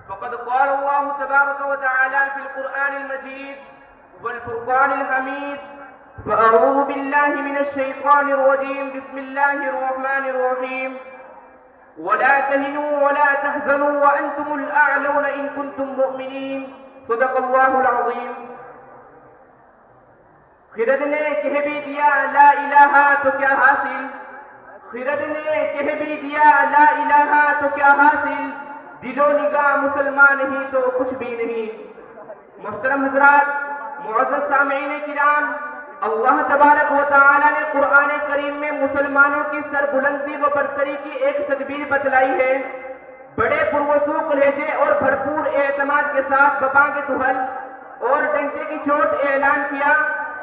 فقد قال الله تبارك وتعالى في القرآن المجيد والفرقان الحميد: فأعوذ بالله من الشيطان الرجيم، بسم الله الرحمن الرحيم: ولا تهنوا ولا تحزنوا وأنتم الأعلون إن كنتم مؤمنين. صدق الله العظيم. خرد نے کہہ بھی دیا لا الہ تو کیا حاصل، خرد نے کہہ بھی دیا لا الہ تو کیا حاصل، دل و نگاہ مسلمان ہی تو کچھ بھی نہیں. محترم حضرات، معزز سامعین کرام، اللہ تبارک و تعالی نے قرآن کریم میں مسلمانوں کی سربلندی و برتری کی ایک تدبیر بتلائی ہے. بڑے پروسوق لہجے اور بھرپور اعتماد کے ساتھ ببانگ دہل اور ڈنکے کی چوٹ اعلان کیا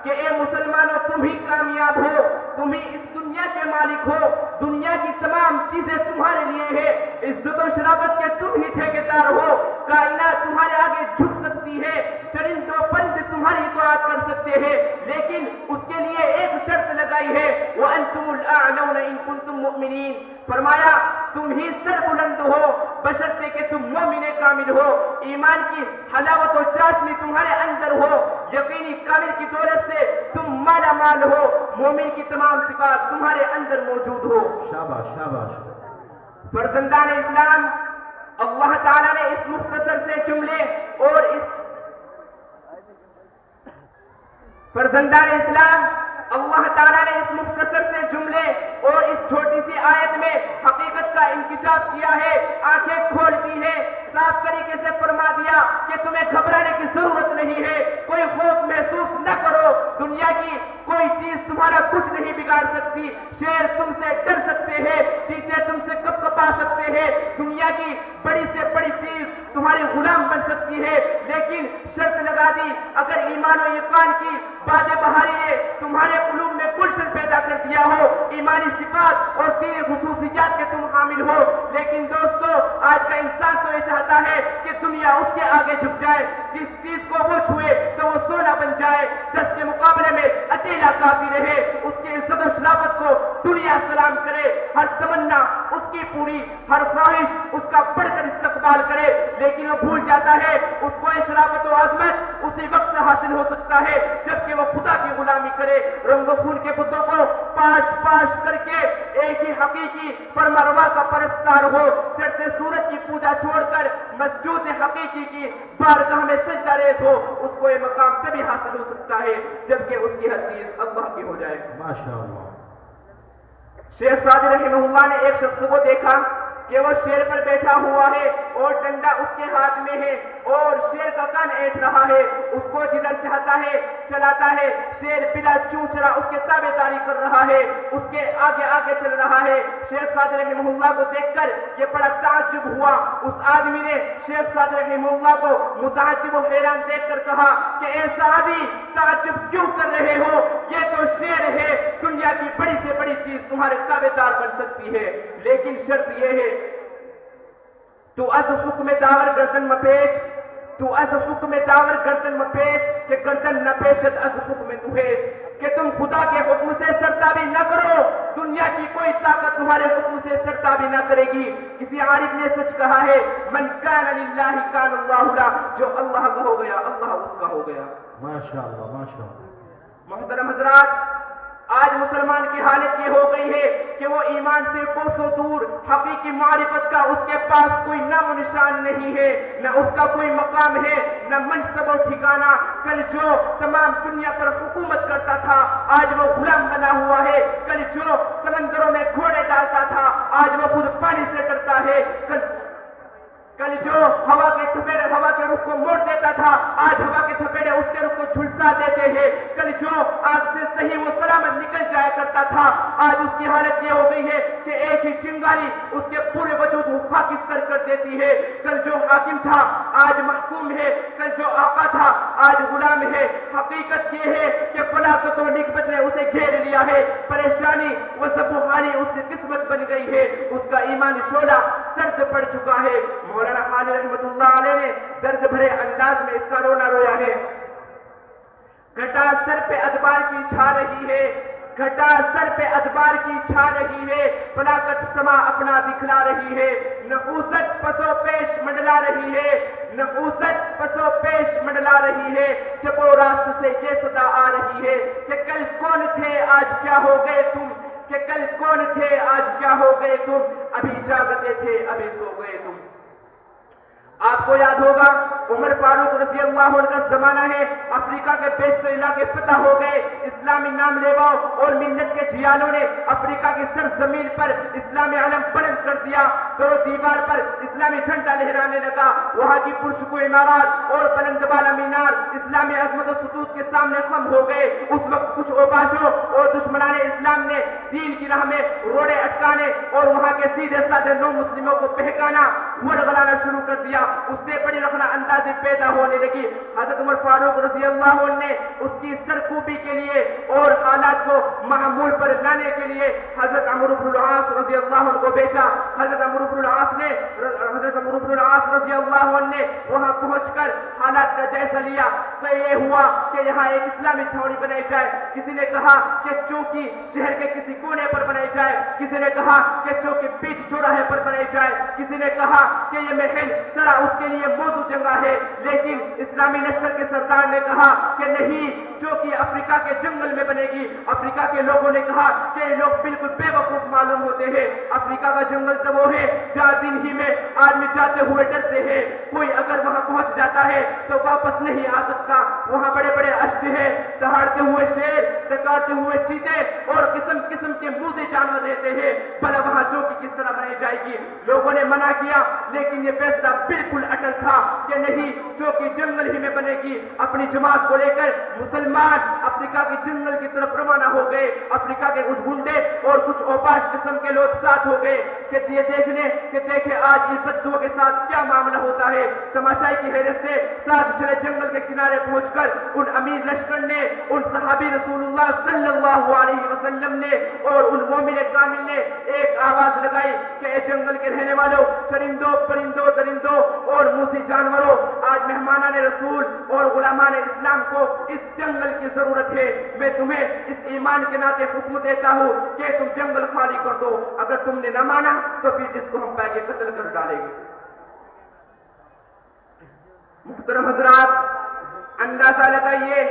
کہ اے مسلمانوں، تم ہی کامیاب ہو، تم ہی اس دنیا کے مالک ہو، دنیا کی تمام چیزیں تمہارے لیے ہے، عزت و شرافت کے تم ہی ٹھیکیدار ہو، کائنات تمہارے آگے جھک سکتی ہے، چرند و پرند تمہاری اطاعت کر سکتے ہیں، لیکن اس کے لیے ایک شرط لگائی ہے: وَأَنْتُمُ الْأَعْلَوْنَ إِن كُنتُم مُؤْمِنِينَ. فرمایا تم ہی سر بلند ہو بشرطے کہ تم مومن کامل ہو، ایمان کی حلاوت و چاشنی تمہارے اندر ہو، یقینی کامل کی دولت سے تم مالا مال ہو، مومن کی تمام صفات تمہارے اندر موجود ہو. شاباش شاباش. فرزندان اسلام، اللہ تعالیٰ نے اس مختصر سے جملے اور فرزندان اسلام، اللہ تعالیٰ نے اس مختصر سے جملے اور اس چھوٹی سی آیت میں حقیقت کا انکشاف کیا ہے، آنکھیں کھول دی ہے، صاف طریقے سے فرما دیا کہ تمہیں گھبرانے کی ضرورت نہیں ہے، کوئی خوف محسوس نہ کرو، دنیا کی کوئی چیز تمہارا کچھ نہیں بگاڑ سکتی، شیر تم سے ڈر سکتے ہیں، چیتے تم سے کپ کپا سکتے ہیں، دنیا کی بڑی سے بڑی چیز تمہاری غلام بن سکتی ہے، لیکن شرط لگا دی اگر ایمان و یقین کی باد بہاری ہے تمہارے قلوب میں گلشن پیدا کر دیا ہو، ایمانی صفات اور تین خصوصیات کے تم حامل ہو. لیکن دوستو، آج کا انسان تو یہ چاہتا ہے کہ دنیا اس کے آگے جھک جائے، جس چیز کو وہ چھوئے تو وہ سونا بن جائے، 10 کے مقابلے میں اکیلا کافی رہے، اس کی عزت و شرافت کو دنیا سلام کرے، ہر تمنا اس کی پوری، ہر خواہش اس کا بڑھ کر استقبال کرے، لیکن وہ بھول جاتا ہے اس کو یہ شرافت و عظمت اسی وقت حاصل ہو سکتا ہے جبکہ وہ خدا کی غلامی کرے، رنگ و خون کے بتوں کو پاش پاش کر کے ایک ہی حقیقی فرمانروا کا پرستار ہو، چڑھتے سورج کی پوجا چھوڑ کر مسجود حقیقی کی بارگاہ میں سجدہ ریز ہو. اس کو یہ مقام تبھی حاصل ہو سکتا ہے جبکہ اس کی ہر چیز اللہ کی ہو جائے. ماشاءاللہ. شیخ سعدی رحمہ اللہ نے ایک شخص کو دیکھا کہ وہ شیر پر بیٹھا ہوا ہے اور ڈنڈا اس کے ہاتھ میں ہے اور شیر کا کان اینٹ رہا ہے، اس کو جدھر چاہتا ہے چلاتا ہے، شیر بلا چونچرا اس کے تابع داری کر رہا ہے، اس کے آگے آگے چل رہا ہے. شیخ سعدی رحمہ اللہ کو دیکھ کر یہ بڑا تعجب ہوا. اس آدمی نے شیخ سعدی رحمہ اللہ کو متعجب و حیران دیکھ کر کہا کہ اے سعدی، تعجب کیوں کر رہے ہو؟ یہ تو شیر ہے، دنیا کی بڑی سے بڑی چیز تمہارے تابع دار بن سکتی ہے، لیکن شرط یہ ہے تو از حکم داور گردن مپیچ، تو از حکم داور گردن مپیچ کہ گردن نہ پیچت از حکم توہیچ، کہ تم خدا کے حکم سے سرتابی نہ کرو، دنیا کی کوئی طاقت تمہارے حکم سے سرتابی نہ کرے گی. کسی عارف نے سچ کہا ہے: من کان للہ کان اللہ لہ، جو اللہ کا ہو گیا اللہ اس کا ہو گیا. ماشاءاللہ ماشاءاللہ. محترم حضرات، آج مسلمان کی حالت یہ ہو گئی ہے کہ وہ ایمان سے کوسوں دور، حقیقی معرفت کا اس کے پاس کوئی نام و نشان نہیں ہے، نہ اس کا کوئی مقام ہے، نہ منصب و ٹھکانہ. کل جو تمام دنیا پر حکومت کرتا تھا آج وہ غلام بنا ہوا ہے، کل جو سمندروں میں گھوڑے ڈالتا تھا آج وہ خود پانی سے ڈرتا ہے، کل جو ہوا کے تھپیڑے ہوا کے رخ کو موڑ دیتا تھا آج ہوا کے تھپیڑے اس کے رخ کو جھلسا دیتے ہیں، کل جو آگ سے صحیح و سلامت نکل جایا کرتا تھا آج اس کی حالت یہ ہو گئی ہے کہ ایک ہی چنگاری اس کے پورے وجود کو خاکستر کر دیتی ہے. کل جو حاکم تھا آج محکوم ہے، کل جو آقا تھا آج غلام ہے. حقیقت یہ ہے کہ فلاقت و نکبت نے اسے گھیر لیا ہے، پریشانی و زبوحانی اس کی قسمت بن گئی ہے، اس کا ایمان شعلہ سرد پڑ چکا ہے. مولانا خالد رحمت اللہ علیہ نے درد بھرے انداز میں اس کا رونا رویا ہے. گھٹا سر پہ ادبار کی چھا رہی ہے، گھٹا سر پہ ادبار کی چھا رہی ہے، فلاکت سما اپنا دکھلا رہی ہے، نفوست پسو پیش منڈلا رہی ہے، نفوست پسو پیش منڈلا رہی ہے، چپو راست سے یہ صدا آ رہی ہے کہ کل کون تھے آج کیا ہو گئے تم، کہ کل کون تھے آج کیا ہو گئے تم، ابھی جاگتے تھے ابھی سو گئے تم۔ آپ کو یاد ہوگا عمر فاروق رضی اللہ عنہ کا زمانہ ہے، افریقہ کے بیشتر علاقے فتح ہو گئے، اسلامی نام لیواؤں اور ملت کے جھیالوں نے افریقہ کی سرزمین پر اسلامی علم بلند کر دیا، دور دیوار پر اسلامی جھنڈا لہرانے لگا، وہاں کی پرسکون عمارات اور بلند بالا مینار اسلامی عظمت و سطوت کے سامنے خم ہو گئے۔ اس وقت کچھ اوباشوں اور دشمنان اسلام نے دین کی راہ میں روڑے اٹکانے اور وہاں کے سیدھے سادھے نو مسلموں کو بہکانا، ورغلانا شروع کر دیا، اس سے بڑی رخنا اندازی پیدا ہونے لگی۔ حضرت عمر فاروق رضی اللہ عنہ نے اس کی سرکوبی کے لیے اور حالات کو معمول پر لانے کے لیے حضرت عمرو بن العاص رضی اللہ عنہ کو بھیجا۔ حضرت عمرو بن العاص رضی اللہ عنہ نے وہاں پہنچ کر حالات کا جائزہ لیا، تو یہ ہوا کہ یہاں ایک اسلامی چھاؤنی بنائی جائے۔ کسی نے کہا کہ چوکی شہر کے کسی کونے پر بنائی جائے، کسی نے کہا کہ چوکی بیچ چوراہے پر بنائی جائے، کسی نے کہا کہ یہ محل ذرا اس کے لیے موزوں جگہ ہے، لیکن اسلامی لشکر کے سردار نے کہا کہ نہیں، چوکی افریقہ کے جنگل میں بنے گی۔ افریقہ کے لوگوں نے کہا کہ یہ لوگ بالکل بے وقوف معلوم ہوتے ہیں، افریقہ کا جنگل تو وہ ہے جہاں دن ہی میں آدمی جاتے ہوئے ڈرتے ہیں، کوئی اگر وہاں پہنچ جاتا ہے تو واپس نہیں آ سکتا، وہاں بڑے بڑے اشد ہیں، دہاڑتے ہوئے شیر، ڈکارتے ہوئے چیتے اور قسم قسم کے موذی جانور رہتے ہیں، بھلا وہاں چوکی کس طرح بنائی جائے گی؟ لوگوں نے منع کیا، لیکن یہ فیصلہ بالکل اٹل تھا کہ نہیں، چوکی جنگل ہی میں بنے گی۔ اپنی جماعت کو لے کر مسلمان افریقہ کے جنگل کی طرف روانہ ہو گئے۔ افریقہ کے کچھ گنڈے اور کچھ اوباش قسم کے لوگ ساتھ ہو گئے کہ یہ دیکھنے کہ دیکھے آج اس بدو کے ساتھ کیا معاملہ ہوتا ہے۔ تماشائی کی حیرت سے ساتھ چلے جنگل کے کنارے پہنچ کر ان امیر لشکر نے، ان صحابی رسول اللہ صلی اللہ علیہ وسلم نے اور ان مومن کامل نے ایک آواز لگائی کہ اے جنگل کے رہنے والوں، چرندوں، پرندوں، درندوں اور موذی جانوروں، آج مہمانان رسول اور غلامان اسلام کو اس جنگل کی ضرورت ہے۔ میں تمہیں اس ایمان کے ناطے حکم دیتا ہوں کہ تم جنگل خالی کر دو، اگر تم نے نہ مانا تو پھر جس کو ہم پائیں گے قتل کر ڈالیں گے۔ محترم حضرات، اندازہ لگائیے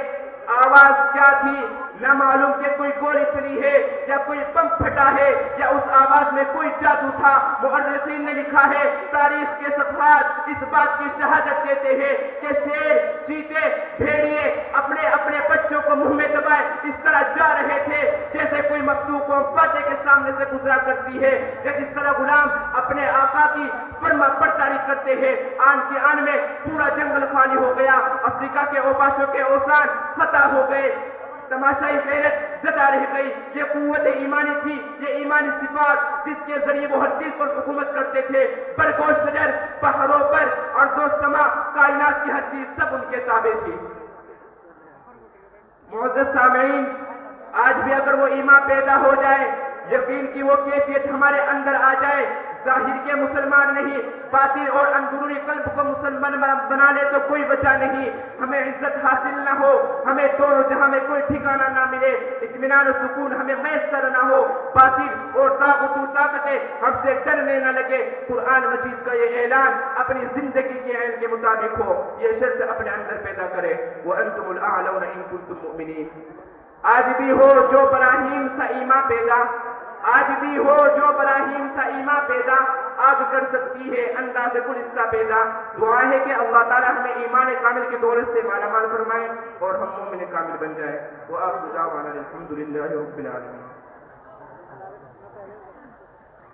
آواز کیا تھی؟ نہ معلوم کہ کوئی گولی چلی ہے یا کوئی بم پھٹا ہے یا اس آواز میں کوئی جادو تھا۔ مؤرخین نے لکھا ہے، تاریخ کے صفحات اس بات کی شہادت دیتے ہیں کہ شیر، چیتے، بھیڑیے اپنے اپنے بچوں کو منہ میں دبائے اس طرح جا رہے تھے جیسے کوئی مخلوق کو فاتح کے سامنے سے گزرا کرتی ہے، یا جس طرح غلام اپنے آقا کی فرما برداری کرتے ہیں۔ آن کی آن میں پورا جنگل خالی ہو گیا، افریقہ کے اوباشوں کے اوسان فتح ہو گئے۔ تماشائی حیرت زدہ رہ گئی۔ یہ قوت ایمانی تھی، یہ ایمانی صفات جس کے ذریعے وہ ہر چیز پر حکومت کرتے تھے، برگ و شجر، پہاڑوں پر اور دو سما، کائنات کی ہر چیز سب ان کے تابع تھی۔ معزز سامعین، آج بھی اگر وہ ایمان پیدا ہو جائے، یقین کی وہ کیفیت ہمارے اندر آ جائے، ظاہر کے مسلمان نہیں، باطن اور اندرونی قلب کو مسلمان بنا لے تو کوئی بچا نہیں، ہمیں عزت حاصل نہ ہو، ہمیں دونوں جہاں میں کوئی ٹھکانہ نہ ملے، اطمینان و سکون ہمیں میسر نہ ہو، باطل اور طاقت و طاقتیں ہم سے ڈرنے نہ لگے، قرآن مجید کا یہ اعلان اپنی زندگی کے عین کے مطابق ہو، یہ شرط اپنے اندر پیدا کرے۔ وَأَنْتُمُ الْأَعْلَوْنَ إِن كُنتُم مُؤْمِنِينَ۔ آج بھی ہو جو براہیم سا ایمان پیدا، آج بھی ہو جو براہیم سا ایمان پیدا، آگ کر سکتی ہے انداز کل اس کا پیدا۔ دعا ہے کہ اللہ تعالیٰ ہمیں ایمان کامل کی دولت سے مالا مال فرمائے اور ہم مومن کامل بن جائے۔ وآخر دعوانا الحمدللہ رب العالمین۔